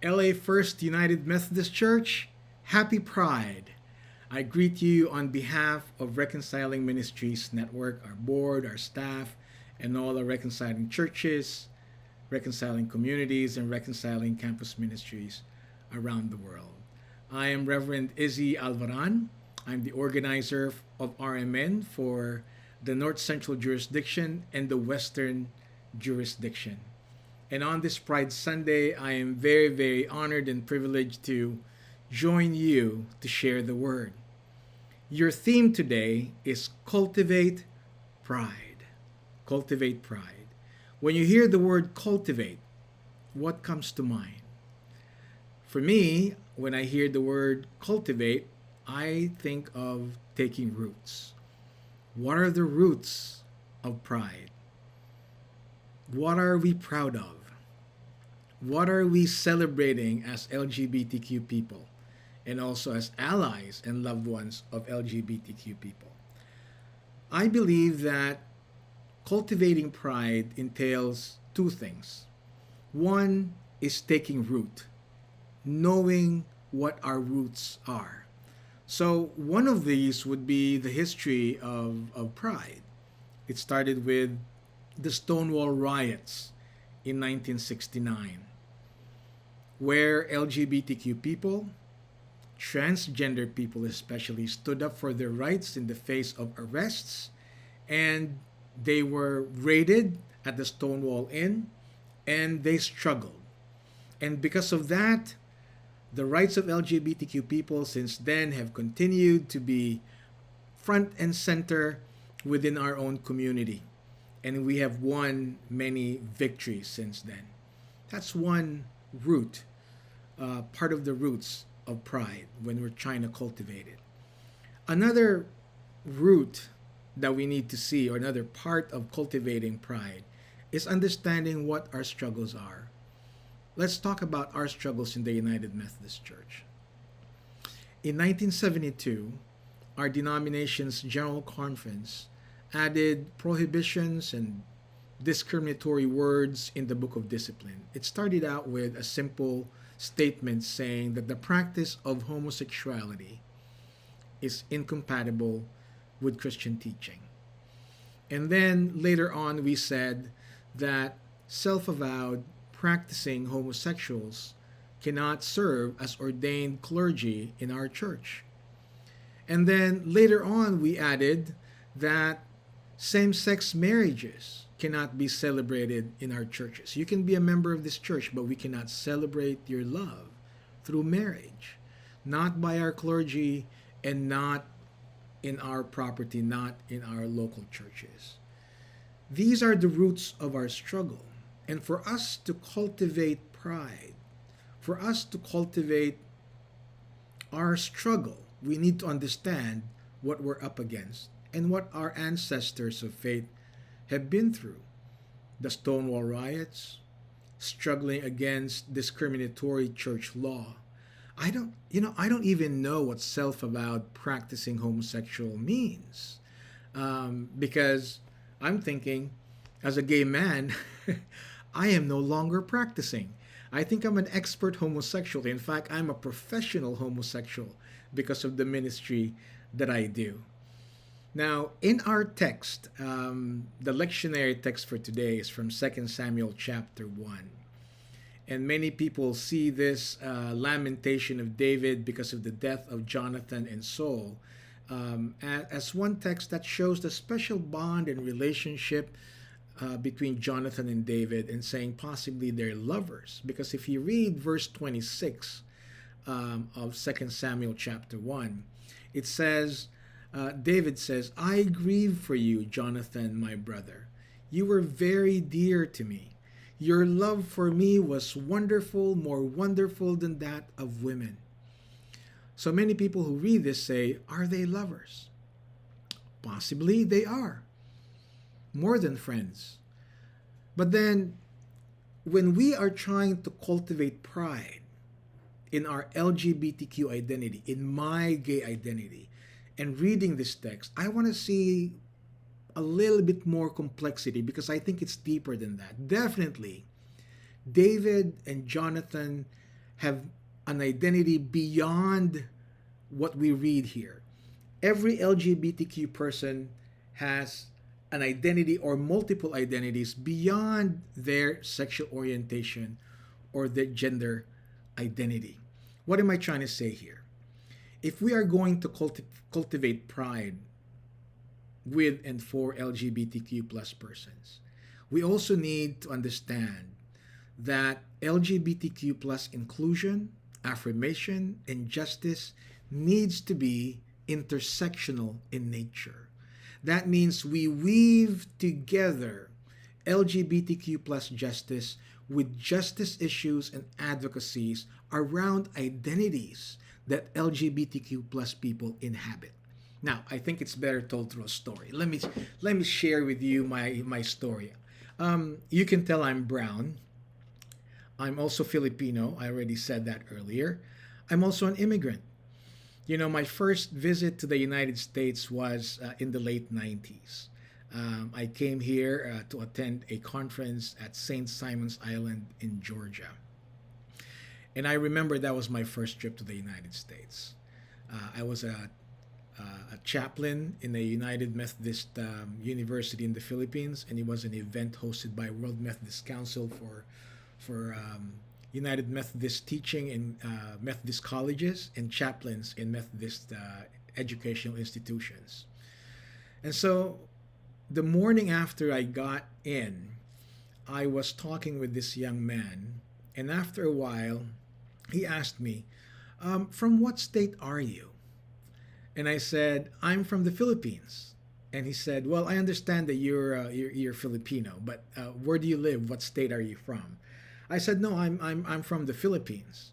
LA First United Methodist Church, Happy Pride. I greet you on behalf of Reconciling Ministries Network, our board, our staff, and all our reconciling churches, reconciling communities, and reconciling campus ministries around the world. I am Reverend Izzy Alvaran. I'm the organizer of RMN for the North Central jurisdiction and the Western jurisdiction. And on this Pride Sunday, I am very, very honored and privileged to join you to share the word. Your theme today is Cultivate Pride. Cultivate Pride. When you hear the word cultivate, what comes to mind? For me, when I hear the word cultivate, I think of taking roots. What are the roots of pride? What are we proud of? What are we celebrating as LGBTQ people and also as allies and loved ones of LGBTQ people? I believe that cultivating pride entails two things. One is taking root, knowing what our roots are. So, one of these would be the history of pride. It started with the Stonewall riots in 1969, where LGBTQ people, transgender people especially, stood up for their rights in the face of arrests, and they were raided at the Stonewall Inn, and they struggled. And because of that, the rights of LGBTQ people since then have continued to be front and center within our own community. And we have won many victories since then. That's one root, part of the roots of pride when we're trying to cultivate it. Another root that we need to see, or another part of cultivating pride, is understanding what our struggles are. Let's talk about our struggles in the United Methodist Church. In 1972, our denomination's General Conference added prohibitions and discriminatory words in the Book of Discipline. It started out with a simple statement saying that the practice of homosexuality is incompatible with Christian teaching. And then later on, we said that self avowed practicing homosexuals cannot serve as ordained clergy in our church. And then later on, we added that same sex marriages cannot be celebrated in our churches. You can be a member of this church, but we cannot celebrate your love through marriage, not by our clergy and not in our property, not in our local churches. These are the roots of our struggle. And for us to cultivate pride, for us to cultivate our struggle, we need to understand what we're up against and what our ancestors of faith have been through. The Stonewall riots, struggling against discriminatory church law. I don't even know what self-avowed practicing homosexual means, because I'm thinking, as a gay man, I am no longer practicing. I think I'm an expert homosexual. In fact, I'm a professional homosexual because of the ministry that I do. Now, in our text, the lectionary text for today is from 2 Samuel chapter 1. And many people see this lamentation of David because of the death of Jonathan and Saul as one text that shows the special bond and relationship between Jonathan and David, and saying possibly they're lovers. Because if you read verse 26 of 2 Samuel chapter 1, it says, David says, I grieve for you, Jonathan, my brother. You were very dear to me. Your love for me was wonderful, more wonderful than that of women. So many people who read this say, are they lovers? Possibly they are. More than friends. But then, when we are trying to cultivate pride in our LGBTQ identity, in my gay identity, and reading this text, I want to see a little bit more complexity because I think it's deeper than that. Definitely, David and Jonathan have an identity beyond what we read here. Every LGBTQ person has an identity or multiple identities beyond their sexual orientation or their gender identity. What am I trying to say here? If we are going to cultivate pride with and for LGBTQ plus persons, we also need to understand that LGBTQ plus inclusion, affirmation, and justice needs to be intersectional in nature. That means we weave together LGBTQ plus justice with justice issues and advocacies around identities that LGBTQ plus people inhabit. Now, I think it's better told through a story. Let me share with you my story. You can tell I'm brown. I'm also Filipino. I already said that earlier. I'm also an immigrant. You know, my first visit to the United States was in the late 90s. I came here to attend a conference at St. Simon's Island in Georgia. And I remember that was my first trip to the United States. I was a chaplain in a United Methodist University in the Philippines, and it was an event hosted by World Methodist Council for United Methodist teaching in Methodist colleges and chaplains in Methodist educational institutions. And so the morning after I got in, I was talking with this young man, and after a while, he asked me, "From what state are you?" And I said, "I'm from the Philippines." And he said, "Well, I understand that you're Filipino, but where do you live? What state are you from?" I said, "No, I'm from the Philippines."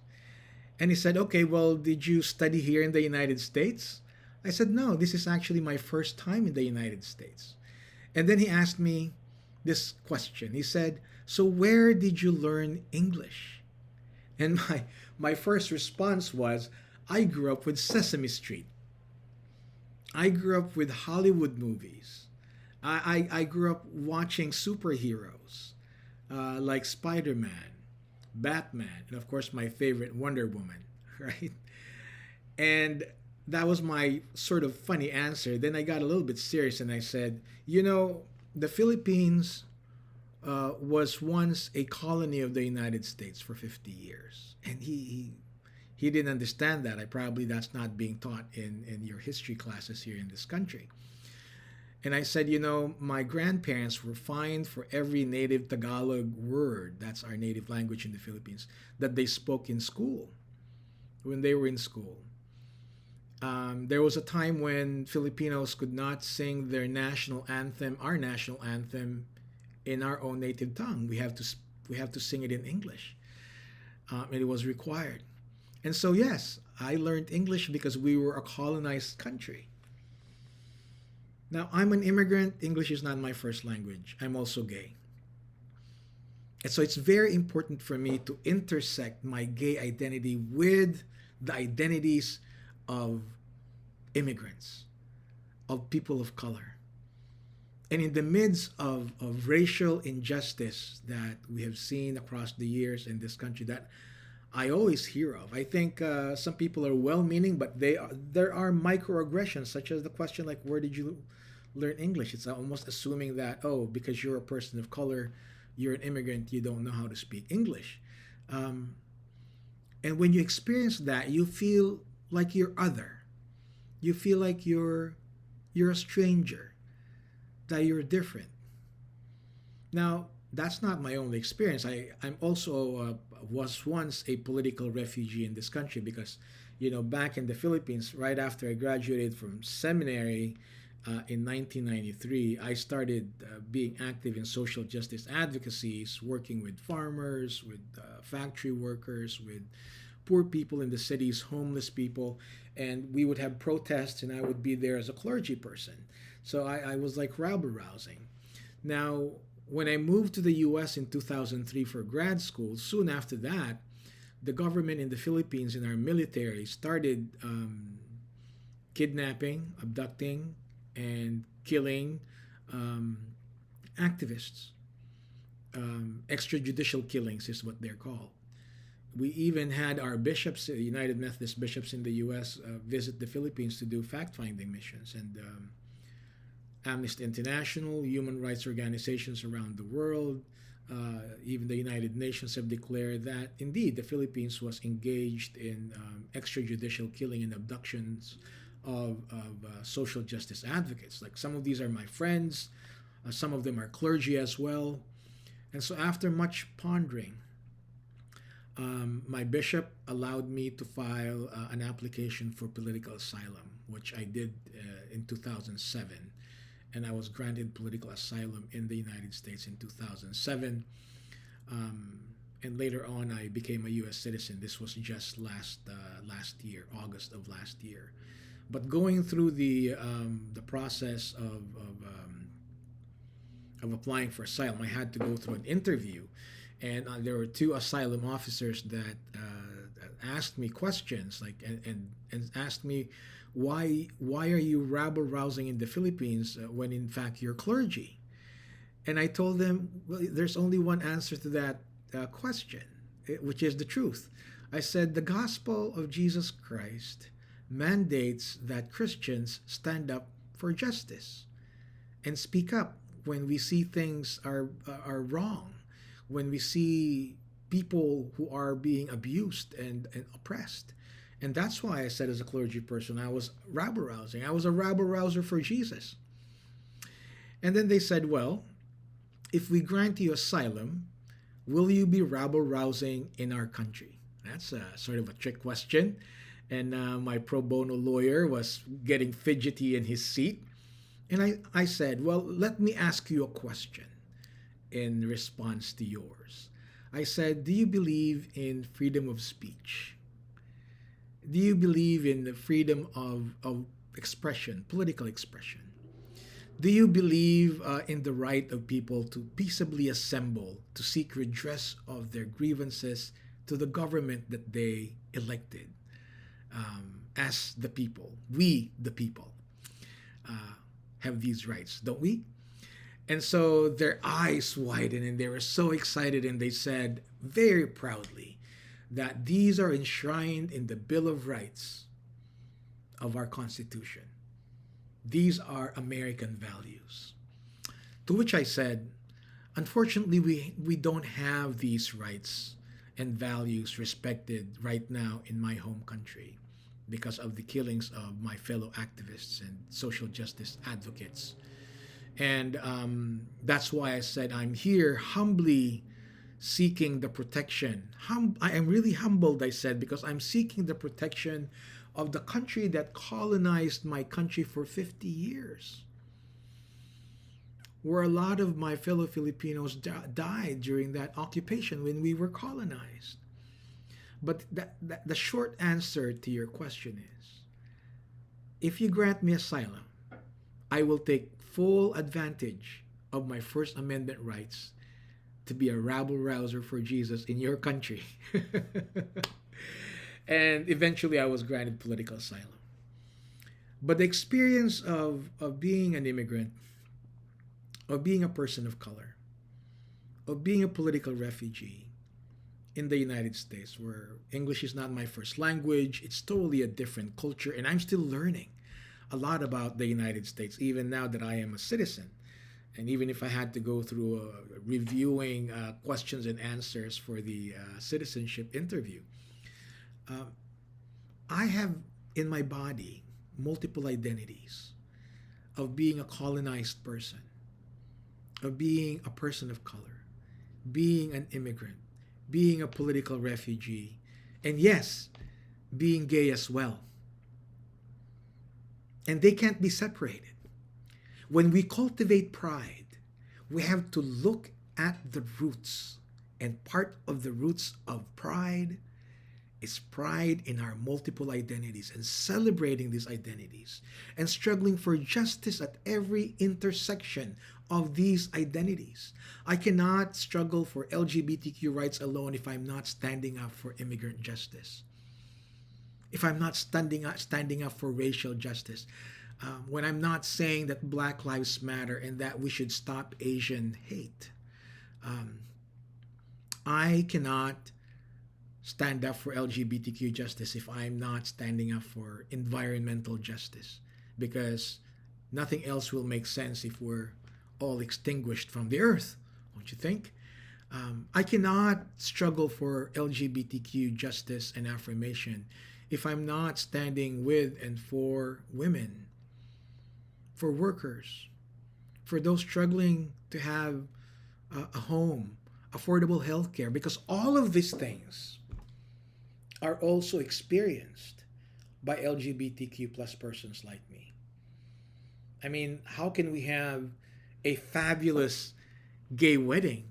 And he said, "Okay, well, did you study here in the United States?" I said, "No, this is actually my first time in the United States." And then he asked me this question. He said, "So where did you learn English?" And my first response was, "I grew up with Sesame Street. I grew up with Hollywood movies. I grew up watching superheroes like Spider Man, Batman, and of course my favorite, Wonder Woman," right? And that was my sort of funny answer. Then I got a little bit serious and I said, "You know, the Philippines was once a colony of the United States for 50 years." And he didn't understand that. That's not being taught in your history classes here in this country. And I said, "You know, my grandparents were fined for every native Tagalog word, that's our native language in the Philippines, that they spoke in school when they were in school. There was a time when Filipinos could not sing their national anthem, our national anthem, in our own native tongue. We have to sing it in English, and it was required. And so, yes, I learned English because we were a colonized country. Now, I'm an immigrant. English is not my first language. I'm also gay. And so it's very important for me to intersect my gay identity with the identities of immigrants, of people of color. And in the midst of racial injustice that we have seen across the years in this country, that I always hear of. I think some people are well-meaning, but there are microaggressions, such as the question like, "Where did you learn English?" It's almost assuming that, oh, because you're a person of color, you're an immigrant, you don't know how to speak English. And when you experience that, you feel like you're other. You feel like you're a stranger, that you're different. Now, that's not my only experience. I'm also was once a political refugee in this country because, you know, back in the Philippines, right after I graduated from seminary in 1993, I started being active in social justice advocacies, working with farmers, with factory workers, with poor people in the cities, homeless people, and we would have protests, and I would be there as a clergy person. So I was like rabble rousing. Now, when I moved to the US in 2003 for grad school, soon after that, the government in the Philippines and our military started kidnapping, abducting, and killing activists. Extrajudicial killings is what they're called. We even had our bishops, United Methodist bishops in the U.S., visit the Philippines to do fact-finding missions, and Amnesty International, human rights organizations around the world, even the United Nations have declared that indeed the Philippines was engaged in extrajudicial killing and abductions of social justice advocates. Like some of these are my friends, some of them are clergy as well. And so, after much pondering, my bishop allowed me to file an application for political asylum, which I did in 2007. And I was granted political asylum in the United States in 2007. And later on, I became a U.S. citizen. This was just last year, August of last year. But going through the process of applying for asylum, I had to go through an interview, and there were two asylum officers that asked me questions, like and asked me why are you rabble rousing in the Philippines when in fact you're clergy? And I told them, well, there's only one answer to that question, which is the truth. I said the gospel of Jesus Christ mandates that Christians stand up for justice and speak up when we see things are wrong, when we see people who are being abused and oppressed. And that's why I said, as a clergy person, I was rabble rousing. I was a rabble rouser for Jesus. And then they said, well, if we grant you asylum, will you be rabble rousing in our country? That's a sort of a trick question. And my pro bono lawyer was getting fidgety in his seat. And I said, well, let me ask you a question in response to yours. I said, do you believe in freedom of speech? Do you believe in the freedom of expression, political expression? Do you believe in the right of people to peaceably assemble to seek redress of their grievances to the government that they elected as the people? We, the people, have these rights, don't we? And so their eyes widened and they were so excited, and they said very proudly that these are enshrined in the Bill of Rights of our Constitution. These are American values. To which I said, unfortunately, we don't have these rights and values respected right now in my home country because of the killings of my fellow activists and social justice advocates. And that's why I said I'm here humbly seeking the protection. I am really humbled, I said, because I'm seeking the protection of the country that colonized my country for 50 years, where a lot of my fellow Filipinos died during that occupation when we were colonized. But the short answer to your question is, if you grant me asylum, I will take full advantage of my First Amendment rights to be a rabble rouser for Jesus in your country. And eventually I was granted political asylum. But the experience of being an immigrant, of being a person of color, of being a political refugee in the United States, where English is not my first language, it's totally a different culture, and I'm still learning a lot about the United States, even now that I am a citizen. And even if I had to go through reviewing questions and answers for the citizenship interview, I have in my body multiple identities of being a colonized person, of being a person of color, being an immigrant, being a political refugee, and yes, being gay as well. And they can't be separated. When we cultivate pride, we have to look at the roots. And part of the roots of pride is pride in our multiple identities and celebrating these identities and struggling for justice at every intersection of these identities. I cannot struggle for LGBTQ rights alone if I'm not standing up for immigrant justice, if I'm not standing up for racial justice, when I'm not saying that Black Lives Matter and that we should stop Asian hate. I cannot stand up for LGBTQ justice if I'm not standing up for environmental justice? Because nothing else will make sense if we're all extinguished from the earth, don't you think? I cannot struggle for LGBTQ justice and affirmation if I'm not standing with and for women, for workers, for those struggling to have a home, affordable health care, because all of these things are also experienced by LGBTQ plus persons like me. I mean, how can we have a fabulous gay wedding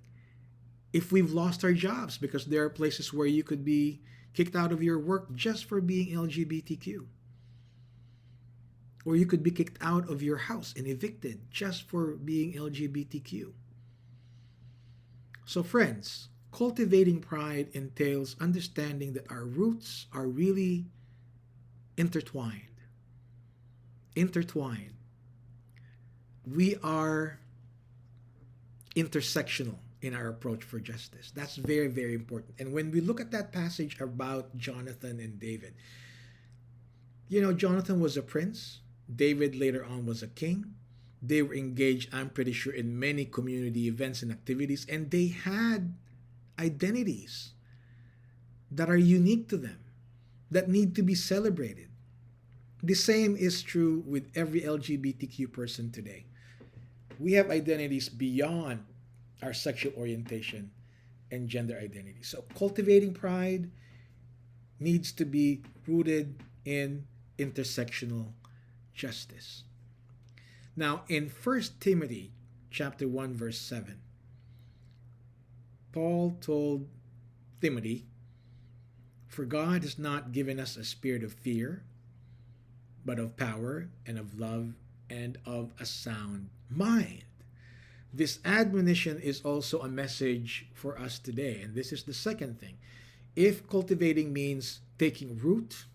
if we've lost our jobs because there are places where you could be kicked out of your work just for being LGBTQ? Or you could be kicked out of your house and evicted just for being LGBTQ. So, friends, cultivating pride entails understanding that our roots are really intertwined. Intertwined. We are intersectional in our approach for justice. That's very, very important. And when we look at that passage about Jonathan and David, you know, Jonathan was a prince. David later on was a king. They were engaged, I'm pretty sure, in many community events and activities, and they had identities that are unique to them, that need to be celebrated. The same is true with every LGBTQ person today. We have identities beyond our sexual orientation and gender identity. So cultivating pride needs to be rooted in intersectional justice. Now, in 1 Timothy chapter 1 verse 7, Paul told Timothy, "For God has not given us a spirit of fear, but of power and of love and of a sound mind." This admonition is also a message for us today. And this is the second thing. If cultivating means taking root,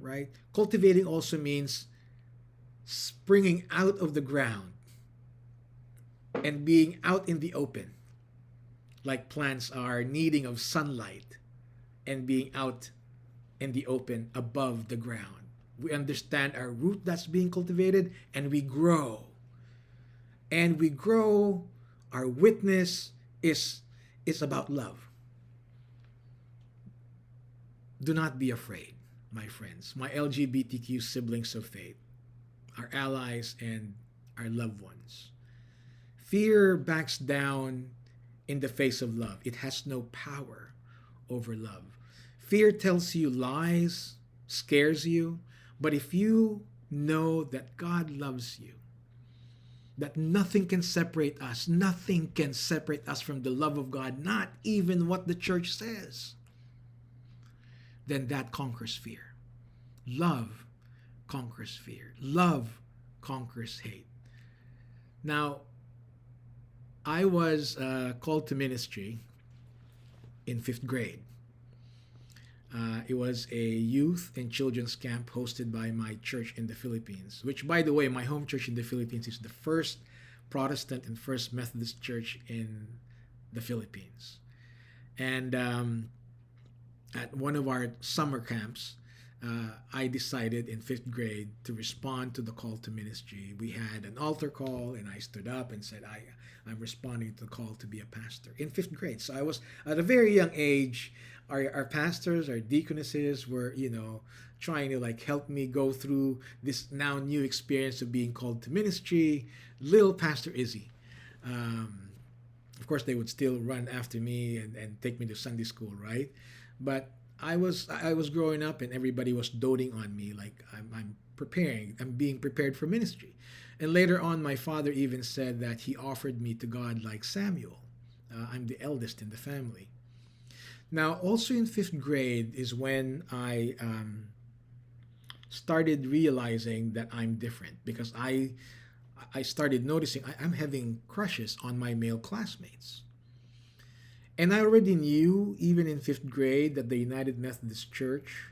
right? Cultivating also means springing out of the ground and being out in the open, like plants are needing of sunlight and being out in the open above the ground. We understand our root that's being cultivated and we grow. And we grow, our witness is about love. Do not be afraid, my friends, my LGBTQ siblings of faith, our allies and our loved ones. Fear backs down in the face of love. It has no power over love. Fear tells you lies, scares you, but if you know that God loves you, that nothing can separate us, nothing can separate us from the love of God, not even what the church says, then that conquers fear. Love conquers fear. Love conquers hate. Now, I was called to ministry in 5th grade. It was a youth and children's camp hosted by my church in the Philippines, which, by the way, my home church in the Philippines is the first Protestant and first Methodist church in the Philippines. And at one of our summer camps, I decided in 5th grade to respond to the call to ministry. We had an altar call, and I stood up and said, I'm responding to the call to be a pastor in 5th grade. So I was at a very young age. Our pastors, our deaconesses were, trying to help me go through this now new experience of being called to ministry. Little Pastor Izzy. Of course, they would still run after me and take me to Sunday school, right? But I was growing up and everybody was doting on me, like I'm being prepared for ministry. And later on, my father even said that he offered me to God like Samuel. I'm the eldest in the family. Now, also in 5th grade is when I started realizing that I'm different, because I started noticing I'm having crushes on my male classmates. And I already knew, even in 5th grade, that the United Methodist Church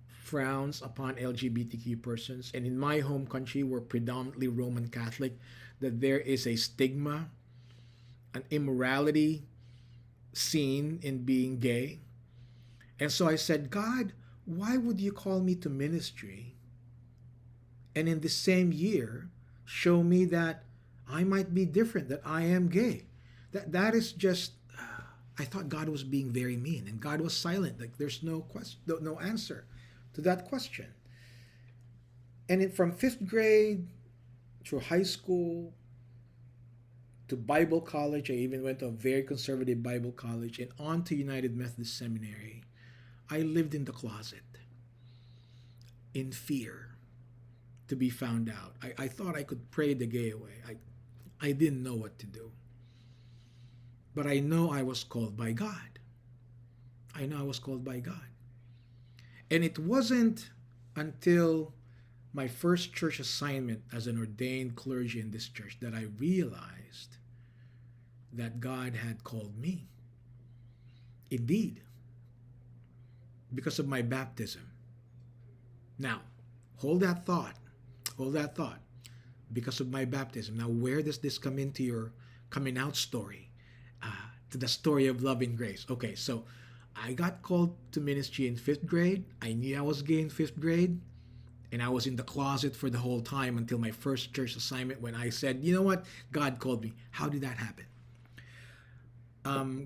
frowns upon LGBTQ persons. And in my home country, we're predominantly Roman Catholic, that there is a stigma, an immorality seen in being gay. And so I said, God, why would you call me to ministry and in the same year show me that I might be different, that I am gay? That is just I thought God was being very mean, and God was silent. Like there's no question, no answer to that question. And from fifth grade through high school to Bible college, I even went to a very conservative Bible college, and on to United Methodist Seminary. I lived in the closet in fear to be found out. I thought I could pray the gay away. I didn't know what to do. But I know I was called by God. I know I was called by God. And it wasn't until my first church assignment as an ordained clergy in this church that I realized that God had called me. Indeed, because of my baptism. Now, hold that thought. Hold that thought. Because of my baptism. Now, where does this come into your coming out story? To the story of love and grace. Okay, so I got called to ministry in fifth grade. I knew I was gay in fifth grade. And I was in the closet for the whole time until my first church assignment when I said, you know what? God called me. How did that happen?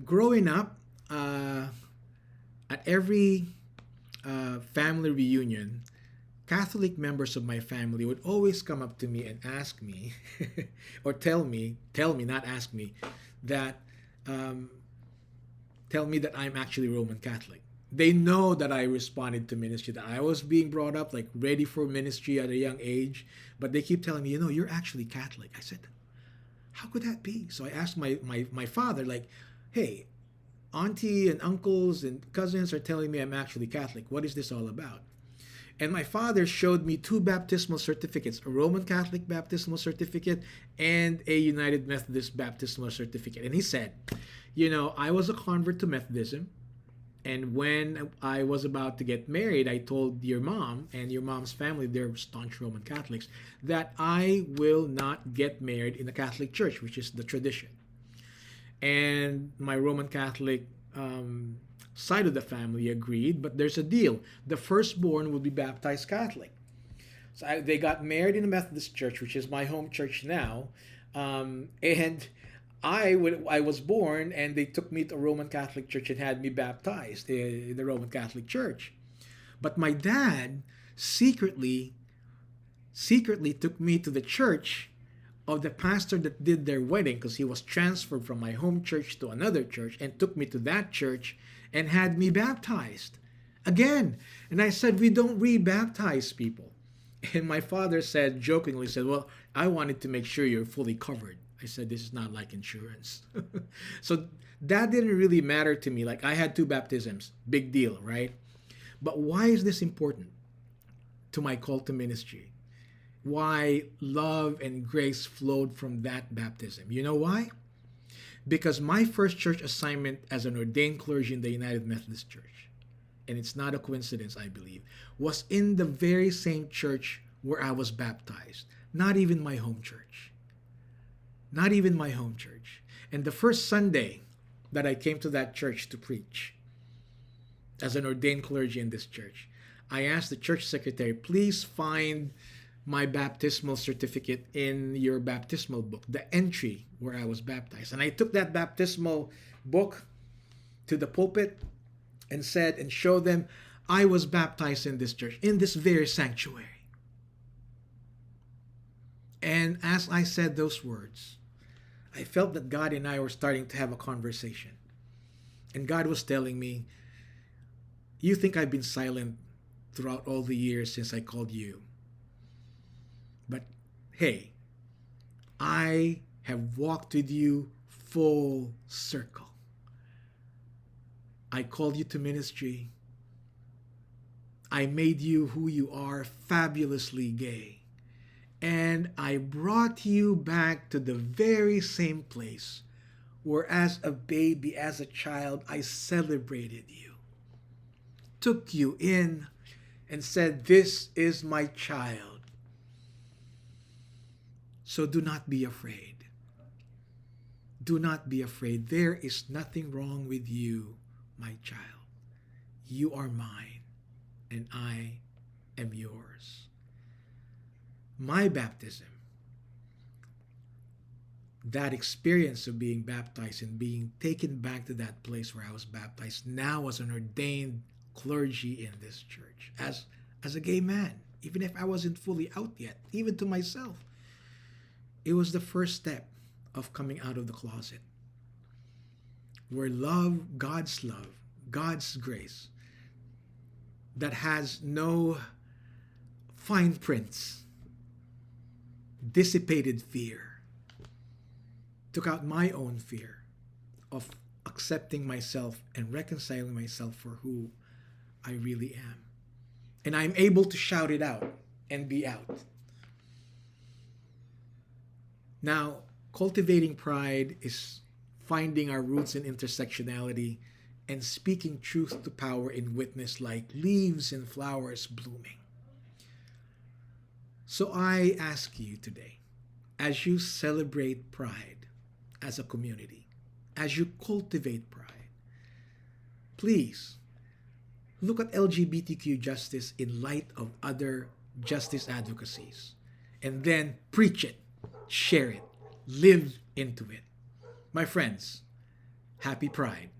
Growing up, at every family reunion, Catholic members of my family would always come up to me and ask me, or tell me, not ask me, that tell me that I'm actually Roman Catholic. They know that I responded to ministry, that I was being brought up like ready for ministry at a young age, but they keep telling me, you're actually Catholic. I said, how could that be? So I asked my father, like, hey, auntie and uncles and cousins are telling me I'm actually Catholic. What is this all about? And my father showed me two baptismal certificates, a Roman Catholic baptismal certificate and a United Methodist baptismal certificate. And he said, I was a convert to Methodism. And when I was about to get married, I told your mom and your mom's family, they're staunch Roman Catholics, that I will not get married in the Catholic Church, which is the tradition. And my Roman Catholic side of the family agreed, but there's a deal. The firstborn will be baptized Catholic. So they got married in the Methodist Church, which is my home church now. And I was born, and they took me to a Roman Catholic church and had me baptized in the Roman Catholic Church. But my dad secretly took me to the church of the pastor that did their wedding, because he was transferred from my home church to another church, and took me to that church and had me baptized again. And I said, we don't re-baptize people. And my father said, jokingly said, well, I wanted to make sure you're fully covered. I said, this is not like insurance. So that didn't really matter to me. Like, I had two baptisms. Big deal, right? But why is this important to my call to ministry? Why love and grace flowed from that baptism? You know why? Because my first church assignment as an ordained clergy in the United Methodist Church, and it's not a coincidence, I believe, was in the very same church where I was baptized. Not even my home church. Not even my home church. And the first Sunday that I came to that church to preach as an ordained clergy in this church, I asked the church secretary, please find my baptismal certificate in your baptismal book, the entry where I was baptized. And I took that baptismal book to the pulpit and said and showed them, I was baptized in this church, in this very sanctuary. And as I said those words, I felt that God and I were starting to have a conversation. And God was telling me, you think I've been silent throughout all the years since I called you. But hey, I have walked with you full circle. I called you to ministry. I made you who you are, fabulously gay. And I brought you back to the very same place where as a baby, as a child, I celebrated you. Took you in and said, this is my child. So do not be afraid. Do not be afraid. There is nothing wrong with you, my child. You are mine, and I am yours. My baptism, that experience of being baptized and being taken back to that place where I was baptized now as an ordained clergy in this church, as a gay man, even if I wasn't fully out yet, even to myself, it was the first step of coming out of the closet. Where love, God's grace, that has no fine prints, dissipated fear, took out my own fear of accepting myself and reconciling myself for who I really am. And I'm able to shout it out and be out. Now, cultivating pride is finding our roots in intersectionality and speaking truth to power in witness like leaves and flowers blooming. So I ask you today, as you celebrate pride as a community, as you cultivate pride, please look at LGBTQ justice in light of other justice advocacies and then preach it, share it, live into it. My friends, happy Pride.